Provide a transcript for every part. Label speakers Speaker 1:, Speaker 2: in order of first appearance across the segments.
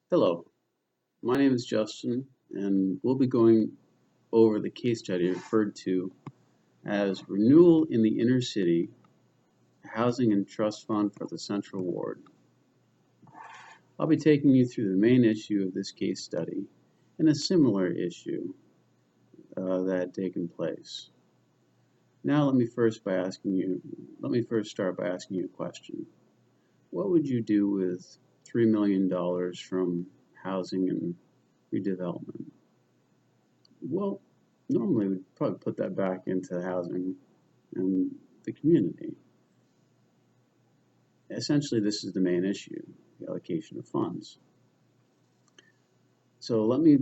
Speaker 1: Hello, my name is Justin, and we'll be going over the case study referred to as Renewal in the Inner City, Housing and Trust Fund for the Central Ward. I'll be taking you through the main issue of this case study and a similar issue that had taken place. Now let me first start by asking you a question. What would you do with $3 million from housing and redevelopment? Well, normally we'd probably put that back into housing and the community. Essentially, this is the main issue, the allocation of funds. So let me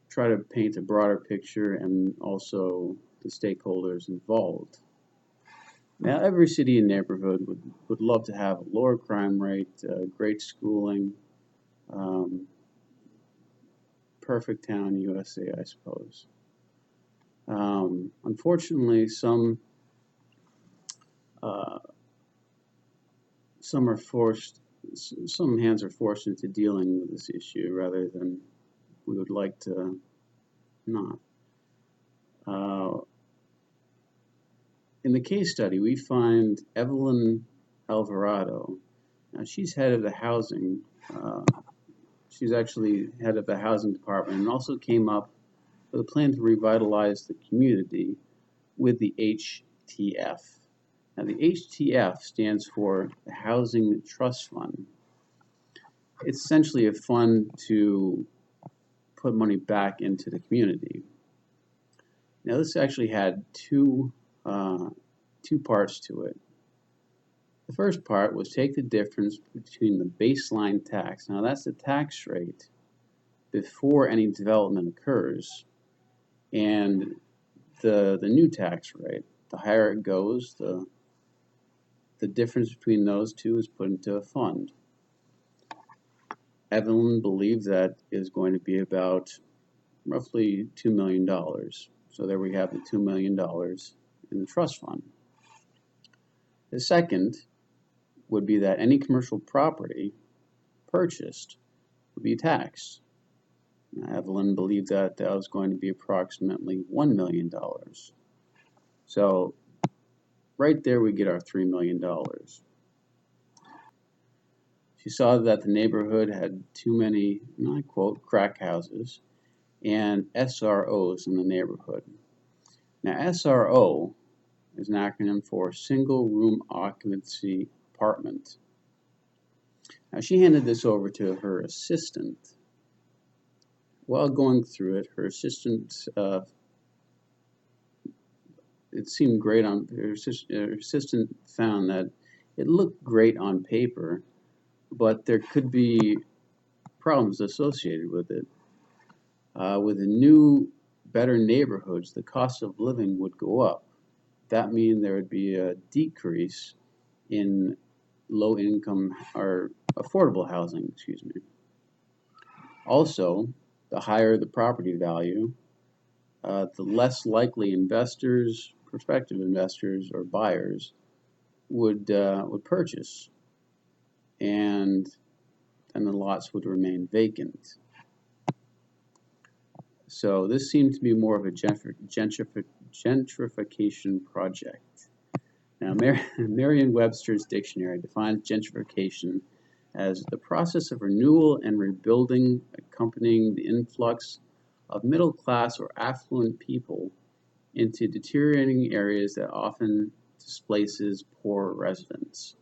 Speaker 1: try to paint a broader picture and also the stakeholders involved. Now, every city and neighborhood would love to have a lower crime rate, great schooling, perfect town USA, I suppose. Unfortunately, uh, some hands are forced into dealing with this issue rather than we would like to not. Uh, in the case study, we find Evelyn Alvarado. Now, she's head of the housing. She's actually head of the housing department and also came up with a plan to revitalize the community with the HTF. Now, the HTF stands for the Housing Trust Fund. It's essentially a fund to put money back into the community. Now, this actually had two parts to it. The first part was take the difference between the baseline tax. Now, that's the tax rate before any development occurs, and the new tax rate. The higher it goes, the difference between those two is put into a fund. Evelyn believes that is going to be about roughly $2 million. So there we have the $2 million in the trust fund. The second would be that any commercial property purchased would be taxed. Now, Evelyn believed that that was going to be approximately $1 million. So right there we get our $3 million. She saw that the neighborhood had too many, and I quote, crack houses and SROs in the neighborhood. Now, SRO is an acronym for Single Room Occupancy Apartment. Now, she handed this over to her assistant. While going through it, her assistant, it seemed great on, her assistant found that it looked great on paper, but there could be problems associated with it. With the new, better neighborhoods, the cost of living would go up. That means there would be a decrease in low income or affordable housing, excuse me. Also, the higher the property value, the less likely investors, prospective investors or buyers would purchase, and then the lots would remain vacant. So this seemed to be more of a gentrification project. Now, Merriam-Webster's dictionary defines gentrification as the process of renewal and rebuilding accompanying the influx of middle-class or affluent people into deteriorating areas that often displaces poor residents.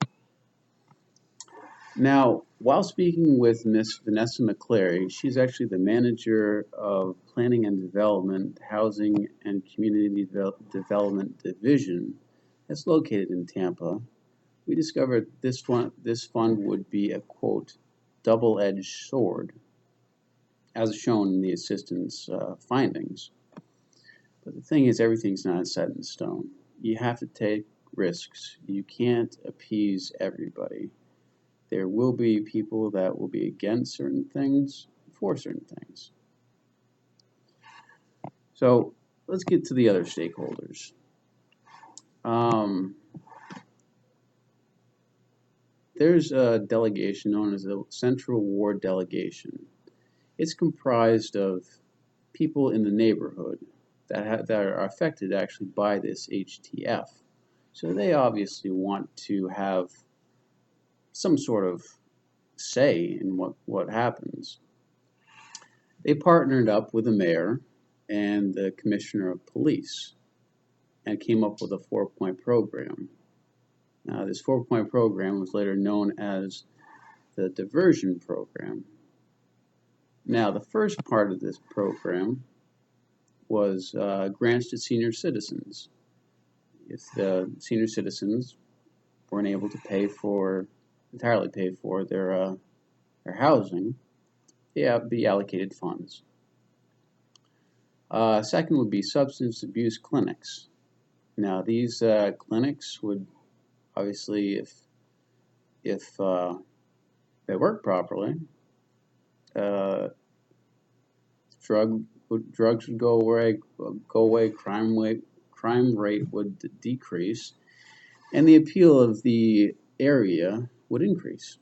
Speaker 1: Now, while speaking with Miss Vanessa McClary, she's actually the manager of Planning and Development, Housing and Community Development Division that's located in Tampa. We discovered this fund would be a, quote, double-edged sword, as shown in the assistant's findings. But the thing is, everything's not set in stone. You have to take risks. You can't appease everybody. There will be people that will be against certain things, for certain things. So let's get to the other stakeholders. There's a delegation known as the Central Ward Delegation. It's comprised of people in the neighborhood that are affected actually by this HTF. So they obviously want to have some sort of say in what happens. They partnered up with the mayor and the commissioner of police and came up with a 4-point program. Now, this 4-point program was later known as the diversion program. Now, the first part of this program was grants to senior citizens. If the senior citizens weren't able to entirely pay for their housing, they be allocated funds. Second would be substance abuse clinics. Now, these clinics would obviously, if they work properly, drugs would go away, crime rate would decrease, and the appeal of the area would increase.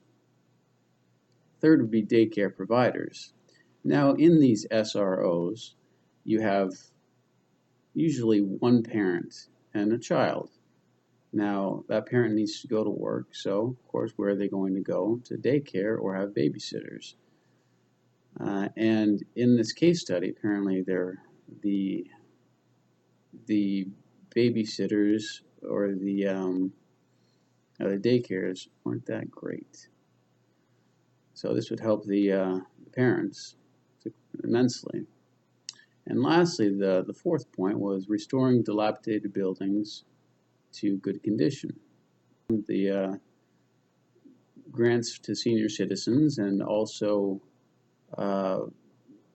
Speaker 1: Third would be daycare providers. Now, in these SROs, you have usually one parent and a child. Now, that parent needs to go to work, so, of course, where are they going to go? To daycare or have babysitters. And in this case study, apparently the babysitters or the daycares weren't that great. So this would help the parents immensely. And lastly, the fourth point was restoring dilapidated buildings to good condition. The grants to senior citizens and also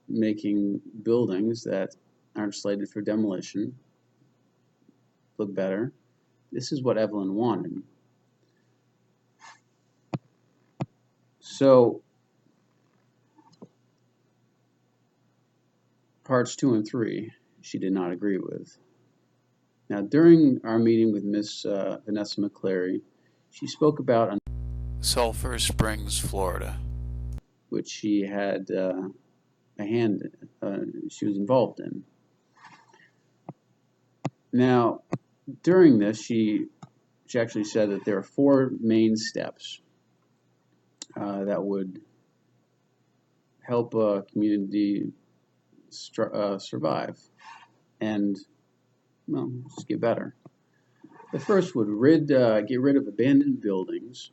Speaker 1: making buildings that aren't slated for demolition look better. This is what Evelyn wanted. So parts 2 and 3 she did not agree with. Now, during our meeting with Miss Vanessa McCleary, she spoke about
Speaker 2: Sulphur Springs, Florida,
Speaker 1: which she had she was involved in. Now, during this, she actually said that there are 4 main steps that would help a community survive and, well, just get better. The first would get rid of abandoned buildings,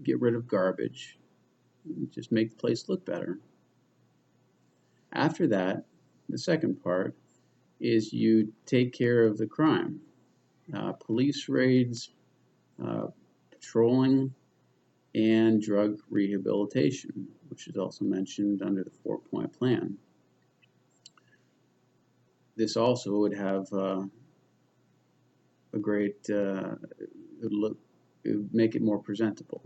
Speaker 1: get rid of garbage, just make the place look better. After that, the second part is you take care of the crime. Police raids, patrolling, and drug rehabilitation, which is also mentioned under the 4-point plan. This also would have a great, it would make it more presentable.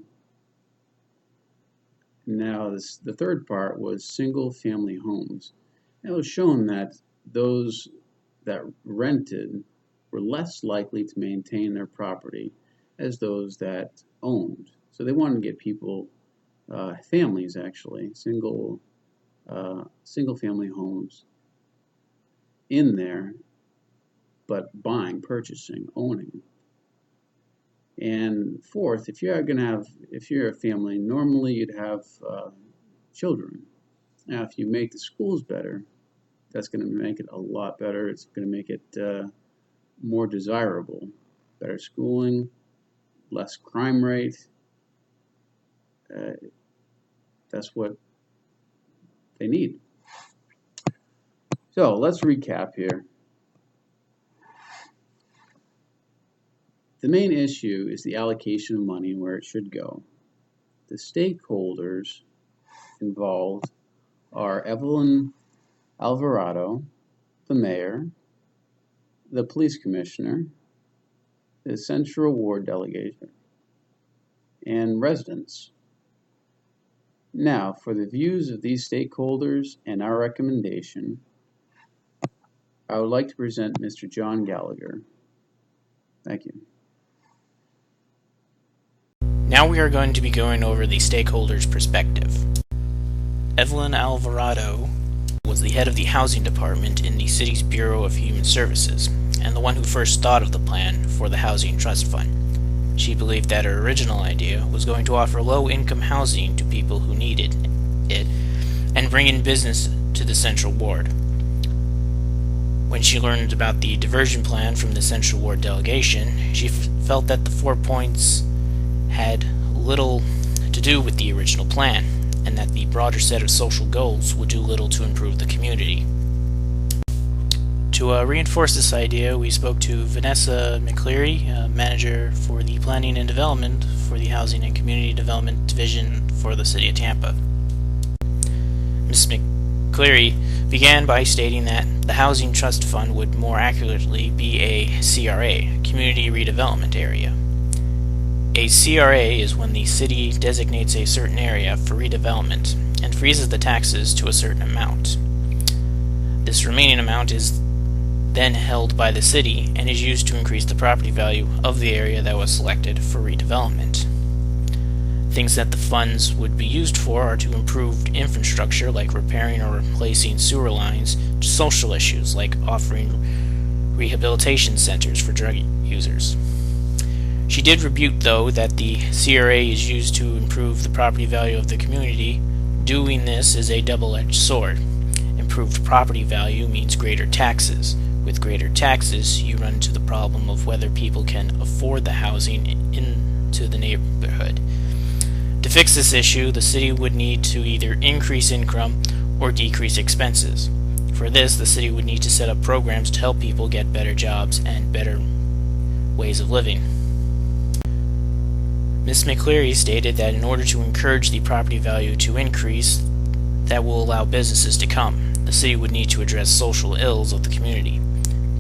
Speaker 1: Now, the third part was single-family homes. It was shown that those that rented were less likely to maintain their property as those that owned. So they wanted to get people, families actually, single-family homes in there, but purchasing, owning. And fourth, if you're a family, normally you'd have children. Now, if you make the schools better, that's going to make it a lot better. It's going to make it more desirable. Better schooling, less crime rate. That's what they need. So let's recap here. The main issue is the allocation of money and where it should go. The stakeholders involved are Evelyn Alvarado, the mayor, the police commissioner, the Central Ward delegation, and residents. Now, for the views of these stakeholders and our recommendation, I would like to present Mr. John Gallagher. Thank you.
Speaker 3: Now we are going to be going over the stakeholders' perspective. Evelyn Alvarado was the head of the housing department in the city's Bureau of Human Services, and the one who first thought of the plan for the Housing Trust Fund. She believed that her original idea was going to offer low-income housing to people who needed it, and bring in business to the Central Ward. When she learned about the diversion plan from the Central Ward delegation, she felt that the 4 points had little to do with the original plan, and that the broader set of social goals would do little to improve the community. To reinforce this idea, we spoke to Vanessa McCleary, manager for the Planning and Development for the Housing and Community Development Division for the City of Tampa. Ms. McCleary began by stating that the Housing Trust Fund would more accurately be a CRA, Community Redevelopment Area. A CRA is when the city designates a certain area for redevelopment and freezes the taxes to a certain amount. This remaining amount is then held by the city and is used to increase the property value of the area that was selected for redevelopment. Things that the funds would be used for are to improve infrastructure like repairing or replacing sewer lines, to social issues like offering rehabilitation centers for drug users. She did rebuke, though, that the CRA is used to improve the property value of the community. Doing this is a double-edged sword. Improved property value means greater taxes. With greater taxes, you run into the problem of whether people can afford the housing into the neighborhood. To fix this issue, the city would need to either increase income or decrease expenses. For this, the city would need to set up programs to help people get better jobs and better ways of living. Ms. McCleary stated that in order to encourage the property value to increase that will allow businesses to come, the city would need to address social ills of the community.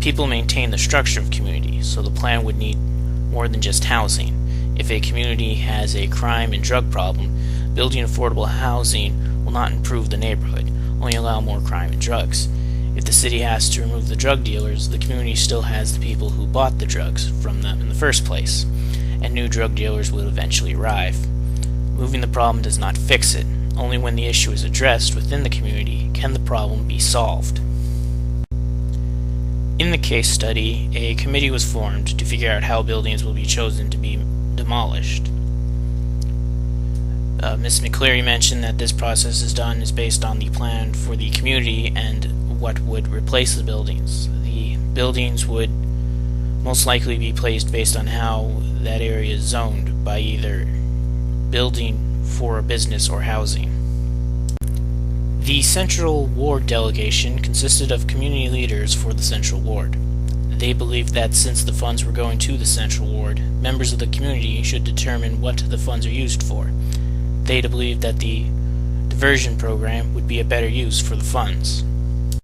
Speaker 3: People maintain the structure of community, so the plan would need more than just housing. If a community has a crime and drug problem, building affordable housing will not improve the neighborhood, only allow more crime and drugs. If the city has to remove the drug dealers, the community still has the people who bought the drugs from them in the first place, and new drug dealers will eventually arrive. Moving the problem does not fix it. Only when the issue is addressed within the community can the problem be solved. In the case study, a committee was formed to figure out how buildings will be chosen to be demolished. Ms. McCleary mentioned that this process is based on the plan for the community and what would replace the buildings. The buildings would most likely be placed based on how that area is zoned by either building for a business or housing. The Central Ward delegation consisted of community leaders for the Central Ward. They believed that since the funds were going to the Central Ward, members of the community should determine what the funds are used for. They believed that the diversion program would be a better use for the funds.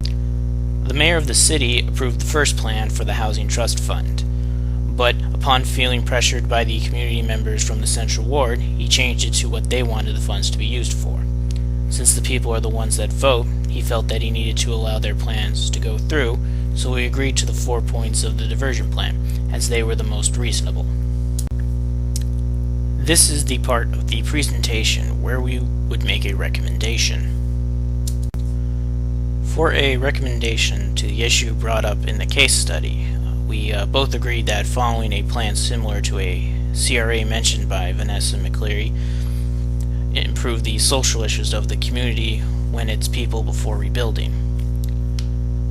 Speaker 3: The mayor of the city approved the first plan for the Housing Trust Fund, but upon feeling pressured by the community members from the Central Ward, he changed it to what they wanted the funds to be used for. Since the people are the ones that vote, he felt that he needed to allow their plans to go through, so he agreed to the 4 points of the diversion plan, as they were the most reasonable. This is the part of the presentation where we would make a recommendation. For a recommendation to the issue brought up in the case study, we both agreed that following a plan similar to a CRA mentioned by Vanessa McCleary improve the social issues of the community when it's people before rebuilding.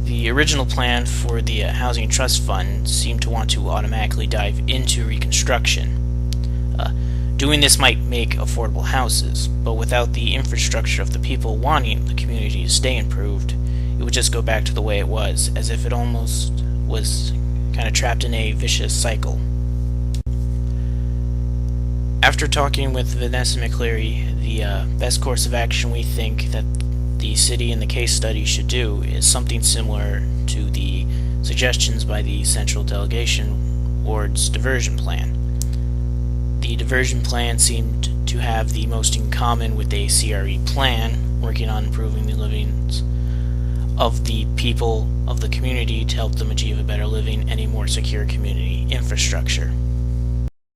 Speaker 3: The original plan for the Housing Trust Fund seemed to want to automatically dive into reconstruction. Doing this might make affordable houses, but without the infrastructure of the people wanting the community to stay improved, it would just go back to the way it was, as if it almost was kind of trapped in a vicious cycle. After talking with Vanessa McCleary, the best course of action we think that the city in the case study should do is something similar to the suggestions by the Central Delegation Ward's diversion plan. The diversion plan seemed to have the most in common with a CRE plan, working on improving the livings of the people of the community to help them achieve a better living and a more secure community infrastructure.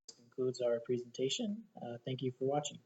Speaker 4: This concludes our presentation. Thank you for watching.